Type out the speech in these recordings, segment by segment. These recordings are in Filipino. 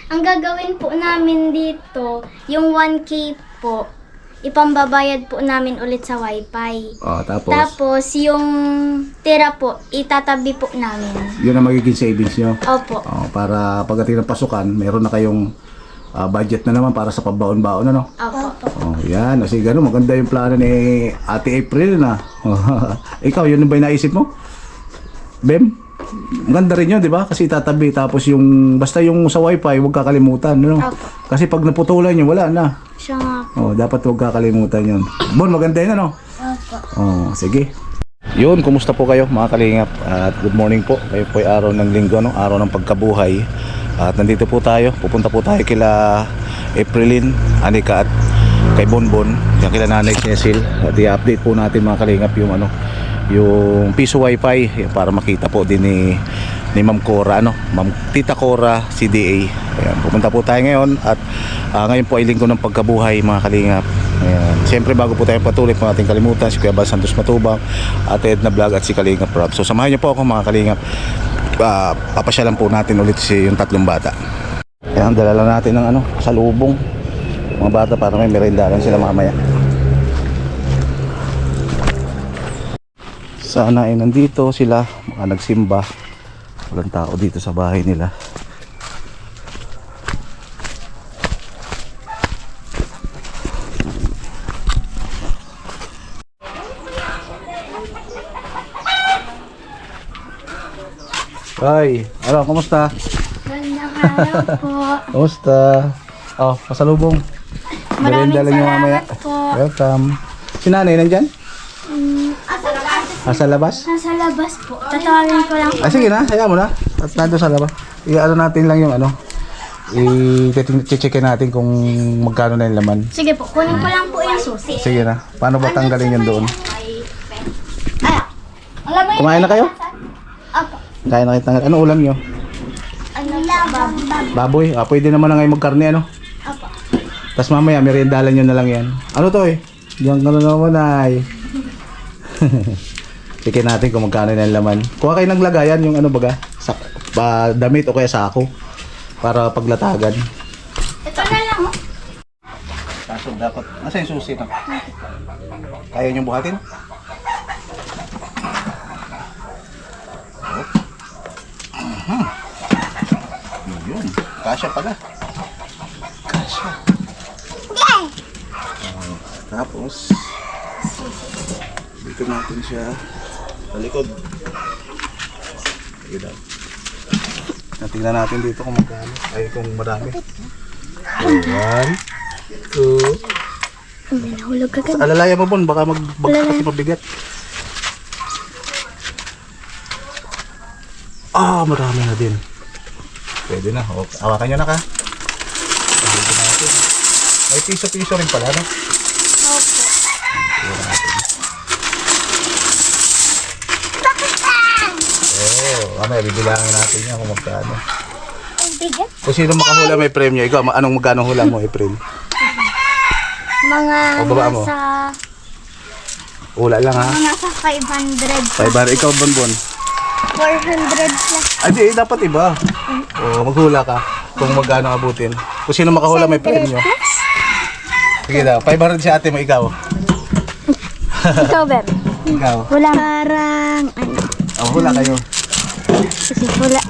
Ang gagawin po namin dito, yung 1K po, ipambabayad po namin ulit sa wifi. Oh, tapos, Tapos, yung tira po, itatabi po namin. yun ang magiging savings nyo. Opo. Oh, para pagdating ng pasukan, meron na kayong budget na naman para sa pambaon-baon, ano? Opo. Oh, yan. Kasi gano'n, maganda yung plano ni Ate April na. Ikaw, yun ba yung naisip mo? Bem? Maganda rin yun, di ba? Kasi tatabi. Tapos yung, basta yung sa wifi, huwag kakalimutan. No? Opo. Kasi pag naputulan yun, wala na. Siya nga po. Oh, dapat huwag kakalimutan yun. Bon, maganda yun, ano? Opo. Oh, sige. Yun, kumusta po kayo mga kalingap? At good morning po. Kayo po ay araw ng linggo, no? Araw ng pagkabuhay. At nandito po tayo. Pupunta po tayo kila Aprilin, Anika at kay Bonbon. Yan kila Nanay Cecil. At i-update po natin mga kalingap yung ano, yung piso wifi para makita po din ni Ma'am Cora, ano, Ma'am Tita Cora CDA. Ayan, pupunta po tayo ngayon at ngayon po ay linggo ng pagkabuhay mga kalingap. Ayan. Siyempre bago po tayo patuloy po natin kalimutan si Kuya Bal Santos Matubang, Ate Edna Vlog at si Kalingap Rob. So samahan niyo po ako mga kalingap. Papasyalan po natin ulit yung tatlong bata. Ayan, dala lang natin ng ano, salubong mga bata para may merindahan sila mamaya. Sana ay nandito sila, mga nagsimba. Walang tao dito sa bahay nila. Ay, ano, kumusta? Magandang araw po. Kumusta? Oh, pasalubong. Maraming Merienda lang yung mamaya. salamat po. Welcome. Si nanay nandyan? Sa labas? Nasa labas po. Tatawagin ko lang. Ah, sige na, hayaan mo na. At nandun sa labas. I-ano natin lang yung ano. I-checkin natin kung magkano na yung laman. Sige po, kunin ko lang po yung susi. Sige na. Paano ba tanggalin yun doon? Ay, alam mo yun? Kumain na kayo? Opo. Kain na kayo tanggal. Ano ulam nyo? Ano labab? Baboy? Ah, pwede naman na ngayon magkarne, ano? Opo. Tapos mamaya, meriendalan nyo na lang yan. Ano to eh? Diyan ka na naman ay. Checkin natin kung magkano na yung laman. Kuha kayo ng lagayan, yung ano baga? Damit o kaya sako. Para paglatagan. Ito na lang oh. Kaso dapat, nasa yung susi na? Kaya nyo buhatin? Yun, kasya pala. Kasya. Tapos, dito natin siya sa likod. Sige daw. Tingnan natin dito kung magkano. Ay, kung marami. 1, 2. May nahulog ka Sa alalaya mo, Bon, baka magbagsak kasi mabigat. Ah, marami na din. Pwede na. O, hawakan nyo na ka. Pwede natin. May piso-piso rin pala, no? Opo. Pwede natin. Oh, mamaya bibilangin natin yan kung magkano. Ang bigat. Kung sino makahula may premyo. Ikaw, anong magkano hula mo, April? Mga O, baba mo. nasa... Hula lang, ha? Mga nasa 500. 500. Ikaw, Bonbon. 400 plus. Ay, di, dapat iba. O, maghula ka kung magkano abutin. Kung sino makahula may premyo. Plus? Sige daw, 500 si ate mo, ikaw. Ikaw, Ber. Ikaw. Wala. Parang, ano, Oh, hula kayo. kasi wala.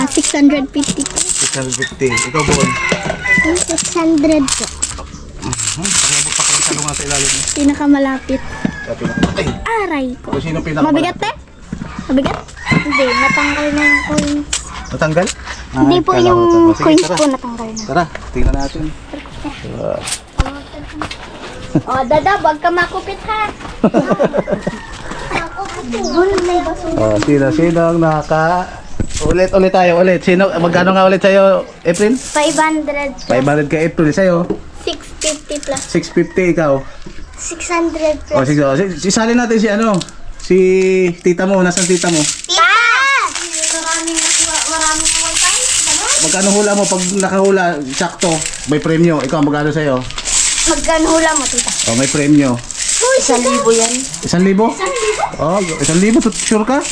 650 po. 650. Ikaw, Bon. 600 po. Pakita nga sa ilalim mo. Pinakamalapit. Sabi na. Ay, Aray ko. kung sino pinaka Mabigat eh? Mabigat? Hindi, natanggal na yung coins. Natanggal? Hindi po kala ko yung natanggal. Sige, coins tara. po natanggal na. Tara, tingnan natin. Oh, dada, wag ka makupit ha. Doon may basura. Sino ang naka... Ulit tayo, ulit. Sino, magkano nga ulit sa'yo, April? 500 plus. 500 ka April, sa'yo. 650 plus. 650 ikaw. 600 plus. O, sige, isali natin si ano, si tita mo, nasan tita mo? Tita! Maraming wifi. Magkano hula mo pag nakahula, sakto, may premyo. Ikaw, magkano sa'yo? Magkano hula mo, tita? O, may premyo. 1,000 yan. 1,000? Oh, 1,000? Sure ka?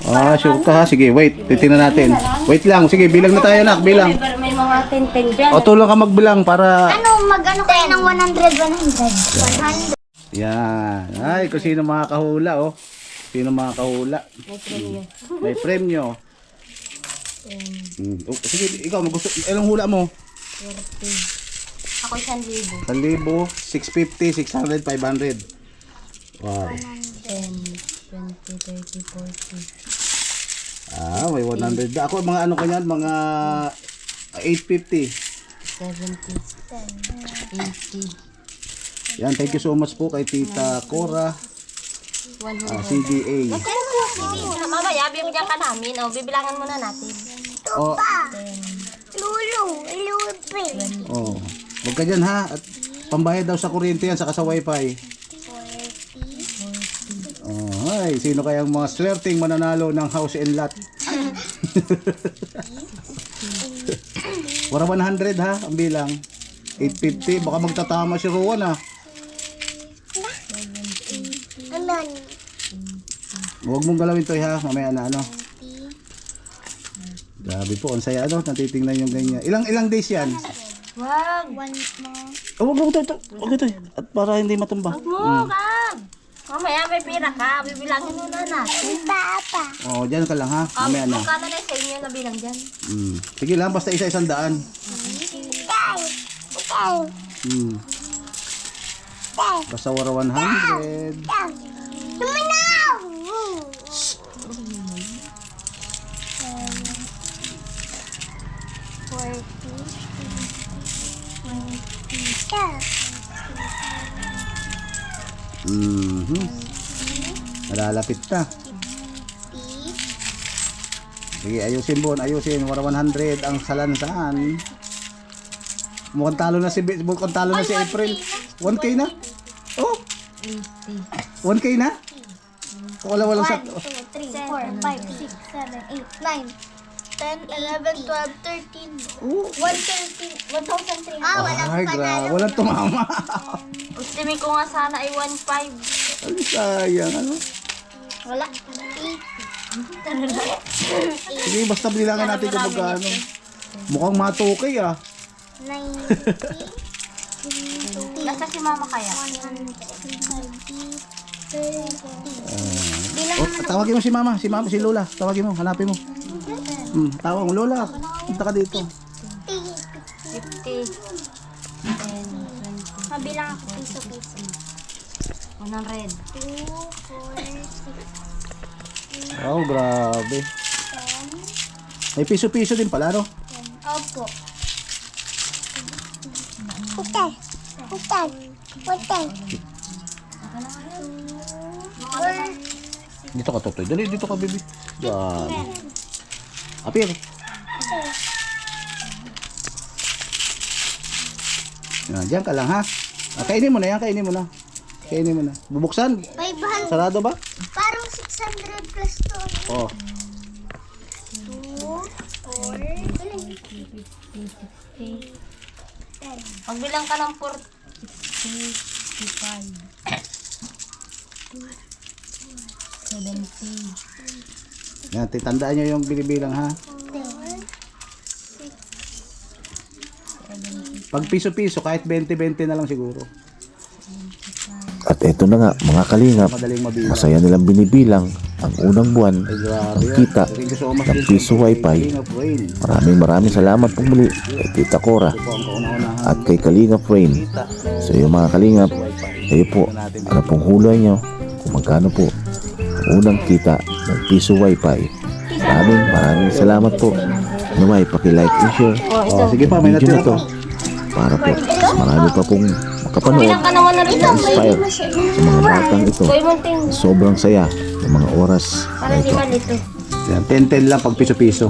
Ah, sure ka ha. Sige, wait. Titingnan natin. Wait lang. Sige, bilang na tayo, nak. Bilang. mga 10-10 dyan. O, tulong ka magbilang para... Mag-ano kayo ng 100? 100. Yan. Ay, kung sino makakahula, oh. Sino makakahula. May premyo. May premyo. Oh, sige, ikaw, gusto, ilang hula mo? 40. Ako 1,000. 1,000, 650, 600, 500. Wow. 10, 20, 30, 40, Ah, may 100. Ako, mga ano kanyan, mga 850. 70, 80, Yan, thank you so much po kay Tita Cora, 100. CDA. Mamaya, bibigyan ka namin. O, bibilangan muna natin. Oh, oh. Huwag ka dyan ha. At pambayad daw sa kuryente yan, saka sa wifi. Oh, ay, sino kayang mga swerteng mananalo ng house and lot? Para 100 ha, ang bilang. 850, baka magtatama si Rowan ha. Huwag mong galawin to ha, mamaya na ano. Grabe po, ang saya ano, natitingnan yung ganyan. Ilang days yan? Wag. Oh, wag ito. At para hindi matumba. Mo, Kab. Mamaya, may pira ka. Bibilangin muna natin. Oh, diyan ka lang ha, mamaya na. Magkano na sa inyo na bilang dyan? Sige lang, basta isa-isang daan. Basta wara 100. Nalalapit na. Sige, ayusin Bon, ayusin. Wara 100 ang salansan. Mukhang talo na si April. 1K na? Oh, 1K na? Walang sa... 1, 2, 3, 4, 5, 6, 7, 8, 9, 10, 11, 12, 13, Oh, 113. ay, grabe. Walang tumama. Estimate ko nga sana ay 1,500. Ang sayang, ano? Wala. Sige, basta bilangan natin kung magkano. Mukhang matukay ah. 90. Nasa si mama kaya? Oh, tawagin mo si mama, si Lola. Tawagin mo, hanapin mo. Tawag mo, Lola. Punta ka dito. 50, 10, 20, Mabilang ako piso-piso. 100. 2, 4, 6, Oh, grabe. May piso-piso din pala, no? Opo. Dito ka, Totoy. Dali, dito ka, baby. Yan. Apir. Yan, dyan ka lang, ha? Kainin mo na yan, kainin mo na. Kainin mo na. Bubuksan? 500. Sarado ba? Parang 600 plus to. Oh. 2, 4, Magbilang ka ng 40. 70. Yan, titandaan nyo yung binibilang, ha? Pag piso-piso, kahit 20-20 na lang siguro. At eto na nga mga kalingap, Madaling mabilang. masaya nilang binibilang ang unang buwan Ay, grabe ng yan. kita Thank you so much ng din Piso kay Wi-Fi. Kalingap Rain. Maraming salamat po muli kay Tita Cora Ito po ang kauna-unahan. at kay Kalingap Rain. So yung mga kalingap, kayo po, ano pong hulay nyo kung magkano po ang unang kita ng Piso Wi-Fi. Maraming salamat po. Naway, paki-like and share Oh, sige pa, may video na natira to para po mas marami pa pong makapanood Bilang ka naman na rin lang. inspire sa mga batang ito. Kuya Monting. Sobrang saya ng mga oras Para na di ito. malito. Yan, 10-10 lang pag piso-piso.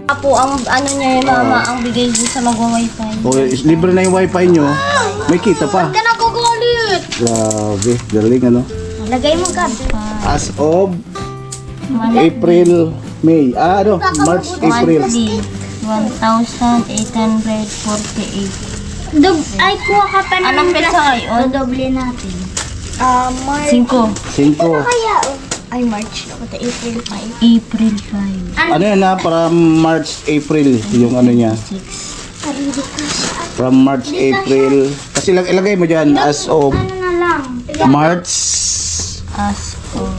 Apo, ang ano niya yung mama, ang bigay din sa magwa-wifi. O, libre na yung wifi nyo. May kita pa. Hindi na nagugulit! Grabe, galing ano. Lagay mo ka. As of April, May. March, April. Monthly, 1,848. Ay, kuha ka pa ng Anong pesa ngayon? Dodoble natin. March. 5. 5. Kaya, ay, March. Pati April 5. April 5. Ano yan para March, April yung ano niya. 6. Sarili ka siya. From March, April. Kasi ilagay mo dyan as of Ano na lang. March. As of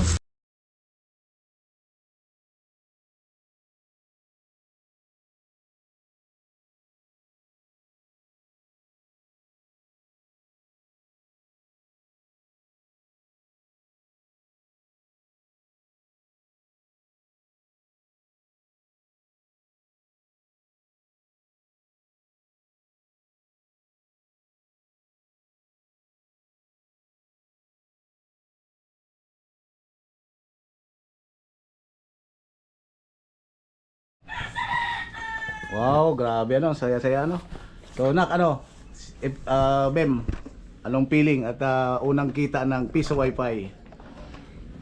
Wow, grabe ano, saya-saya ano. So, Nak, ano, Bem, anong feeling at unang kita ng Piso Wi-Fi?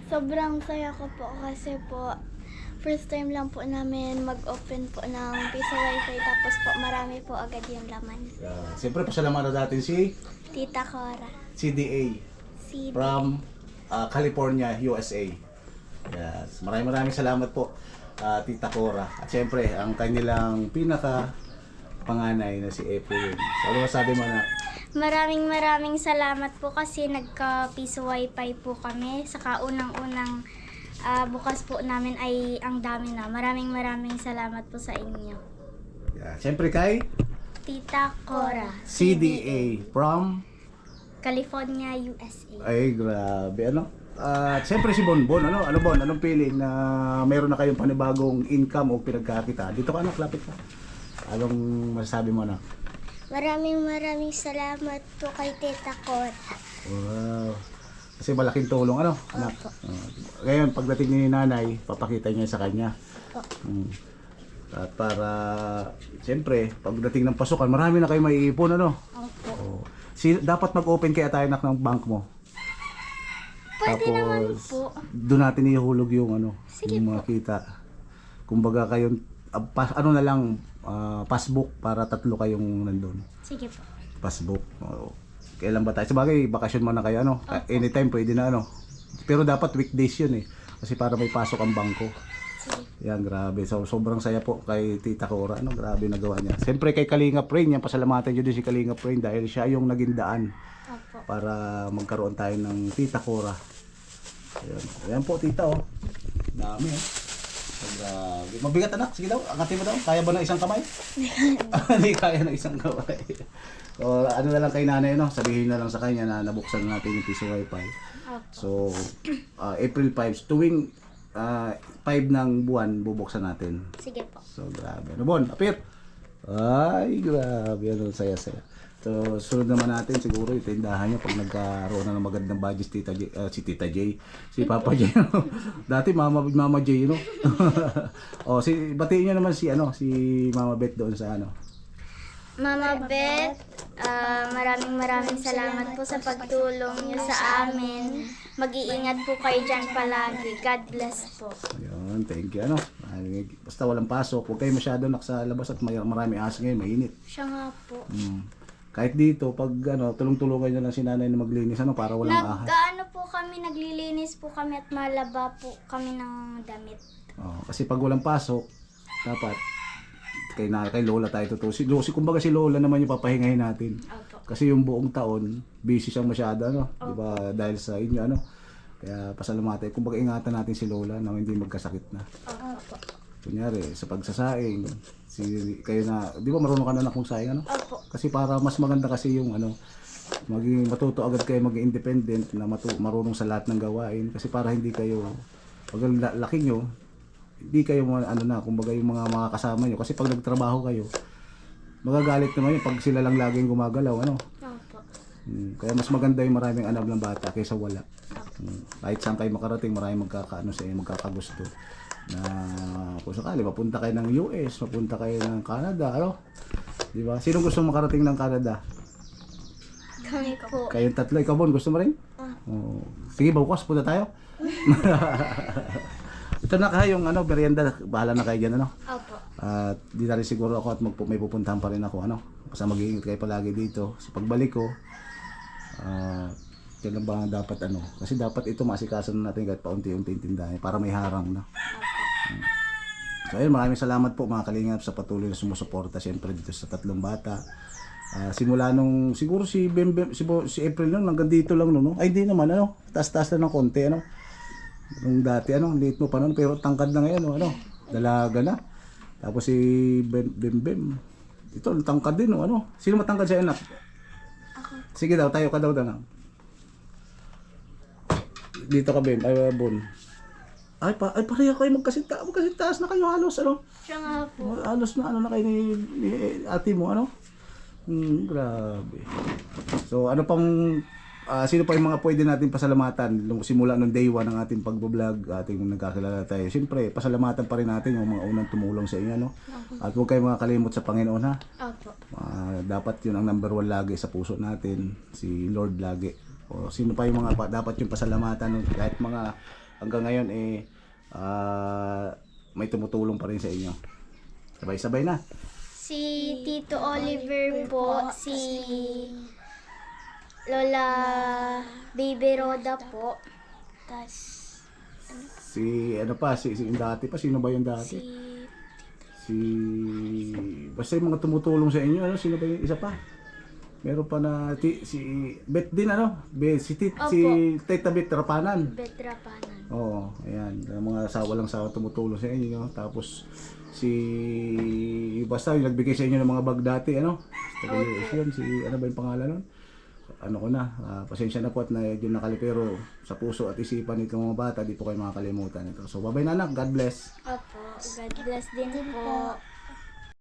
Sobrang saya ko po kasi po first time lang po namin mag-open po ng Piso Wi-Fi tapos po marami po agad yung laman. Siyempre, pasalamatan natin si Tita Cora. CDA Si from California, USA. Yes, maraming salamat po, Tita Cora. At siyempre, ang kanilang pinaka panganay na si April. So, ano masabi mo na? Maraming salamat po kasi nagka-Piso Wi-Fi po kami. Saka unang-unang bukas po namin ay ang dami na. Maraming salamat po sa inyo. Yeah, siyempre kay Tita Cora. CDA from California, USA. ay grabe ano. At siyempre si Bonbon, ano Bon, anong feeling na meron na kayong panibagong income o pinagkakita? Dito ka anak, lapit ka. Anong masasabi mo anak? Maraming salamat po kay Tita Cora. Wow. Kasi malaking tulong ano, anak. Ngayon pagdating ni nanay, papakita niya sa kanya. At para siyempre, pagdating ng pasukan, marami na kayo maiipon ano. Opo. Dapat mag-open kaya tayo anak ng bank mo. Pwede naman po. Doon natin ihulog yung ano, Sige yung mga kita. Kumbaga kayong ano na lang passbook para 3 kayong nandun. Sige po. Passbook. Kailan ba tayo? Sabagay, bakasyon mo na kayo ano. Anytime pwede na ano. Pero dapat weekdays yun eh. Kasi para may pasok ang bangko. Yan, grabe. So, sobrang saya po kay Tita Cora. Ano, grabe nagawa niya. Siyempre kay Kalinga Prain, yan, pasalamatan nyo din si Kalinga Prain dahil siya yung naging daan Opo. para magkaroon tayo ng Tita Cora. Ayan, ayan po tita oh. Dami oh. So, grabe. Mabigat anak, sige daw, angatin mo daw. Kaya ba ng isang kamay? Hindi kaya ng isang kamay. So, ano na lang kay nanay no, sabihin na lang sa kanya na nabuksan natin yung Piso Wi-Fi. So, April 5, tuwing 5 ng buwan bubuksan natin. Sige po. So, grabe. Ano Bon, apir? Ay, grabe. Ano, saya-saya. So, sunod naman natin siguro yung tindahan niya pag nagkaroon na ng magandang budget si Tita J, si Papa J. Dati Mama J, no? Batiin niyo naman si Mama Beth doon sa ano. Mama Beth, maraming salamat po sa pagtulong niyo sa amin. Mag-iingat po kayo dyan palagi. God bless po. Ayun, thank you. Basta walang pasok, huwag kayo masyado sa labas at marami ahas ngayon, mainit. Siya nga po. Kahit dito, pag tulong-tulungan nyo lang si nanay na maglinis, para walang ahas. Po kami, naglilinis po kami at malaba po kami ng damit. Kasi pag walang pasok, dapat kay Lola tayo totoo. Kumbaga si Lola naman yung papahingahin natin. Opo. Kasi yung buong taon, busy siyang masyado, diba? Dahil sa inyo, Kaya pasalamatan. Kumbaga ingatan natin si Lola na hindi magkasakit na. Opo. Kunyari, sa pagsasaing, kayo na, di ba marunong ka na kung saing, Opo. Kasi para mas maganda kasi yung maging matuto agad kayo maging independent na marunong sa lahat ng gawain. Kasi para hindi kayo, pag laki nyo, hindi kayo kumbaga yung mga kasama nyo. Kasi pag nagtrabaho kayo, magagalit naman yun pag sila lang laging gumagalaw, Opo. Kaya mas maganda yung maraming anak ng bata kaysa wala. Kahit saan kayo makarating, maraming magkakagusto. Na kung sakali, mapunta kayo ng US, mapunta kayo ng Canada, ano? Di ba? Sino gusto makarating ng Canada? Kami po. Kayong tatlo, ikaw Bon, gusto mo rin? Oo. Sige, bukas punta tayo. Ito na kayo yung ano, merienda, bahala na kayo dyan, ano? Opo. At di na rin siguro ako at may pupuntahan pa rin ako, ano? Basta mag-iingat kayo palagi dito. Sa pagbalik ko, yan lang ba dapat ano? Kasi dapat ito masikasan natin kahit paunti-unti tindahan para may harang, no? So ayun, maraming salamat po mga kalingap sa patuloy na sumusuporta siyempre dito sa tatlong bata. Simula nung siguro si April nung hanggang dito lang no. Ay hindi naman ano, taas-taas na ng konti ano. Nung dati ano, liit mo pa noon pero tangkad na ngayon ano, dalaga na. Tapos si Bem. Ito tangkad din no, ano. Sino matangkad sa anak? Ako. Sige daw, tayo ka daw na. Dito ka Bem, ay Bon. Ay pareha kayo magkasitaas na kayo halos ano. Siya nga po. Halos na ano na kayo ni ate mo ano. Grabe. So ano pang sino pa yung mga pwede natin pasalamatan simula nung day 1 ng ating pagbo-vlog, ating nagkakilala tayo. Siyempre, pasalamatan pa rin natin yung mga unang tumulong sa inyo no. At huwag kayong makakalimot sa Panginoon ha. Opo. Dapat yun ang number 1 lagi sa puso natin, si Lord lagi. O sino pa yung mga dapat yung pasalamatan kahit mga hanggang ngayon may tumutulong pa rin sa inyo. Sabay-sabay na. Si Tito Oliver po, si Lola Baby Roda po. Tas Si ano pa, si yung dati pa, sino ba yung dati? Si basta yung mga tumutulong sa inyo, ano, sino ba yung isa pa? Meron pa na si Bet din ano? Si Tita Bet Rapanan. Betrapanan. Oo, ayan. Yung mga walang sawa tumutulong sa inyo. Tapos basta yung nagbigay sa inyo ng mga bag dati, ano? Yun, ano ba yung pangalan nun? Ano ko na, pasensya na po at yun nakali pero sa puso at isipan nitong mga bata, di po kayo makakalimutan ito. So, bye-bye na anak, God bless. Opo, God bless din po.